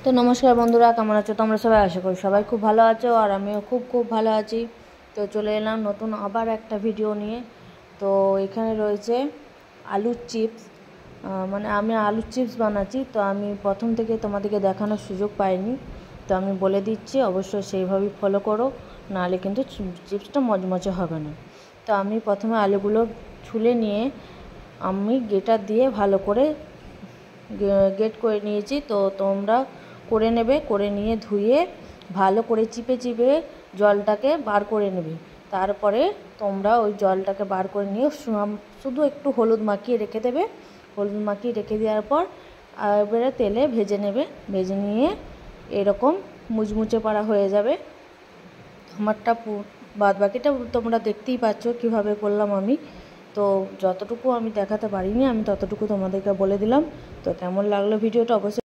তো নমস্কার বন্ধুরা, কেমন আছো তোমরা সবাই? আশা করি সবাই খুব ভালো আছো, আর আমিও খুব ভালো আছি। তো চলে এলাম নতুন আবার একটা ভিডিও নিয়ে। তো এখানে রয়েছে আলুর চিপস। মানে আমি আলুর চিপস বানাচ্ছি, তো আমি প্রথম থেকে তোমাদেরকে দেখানোর সুযোগ পাইনি। তো আমি বলে দিচ্ছি, অবশ্যই সেইভাবেই ফলো করো, নাহলে কিন্তু চিপসটা মচমচে হবে না। তো আমি প্রথমে আলুগুলো ছুলে নিয়ে আমি গ্রেটার দিয়ে ভালো করে গ্রেট করে নিয়েছি। তো তোমরা করে নেবে, করে নিয়ে ধুয়ে ভালো করে চিপে জলটাকে বার করে নেবে। তারপরে তোমরা ওই জলটাকে বার করে নিয়ে শুধু একটু হলুদ মাখিয়ে রেখে দেবে। হলুদ মাখিয়ে রেখে দেওয়ার পর এবারে তেলে ভেজে নেবে। ভেজে নিয়ে এরকম মুচমুচে পাড়া হয়ে যাবে। আমারটা বাদ বাকিটা তোমরা দেখতেই পাচ্ছ কীভাবে করলাম আমি। তো যতটুকু আমি দেখাতে পারিনি আমি ততটুকু তোমাদেরকে বলে দিলাম। তো কেমন লাগলো ভিডিওটা অবশ্যই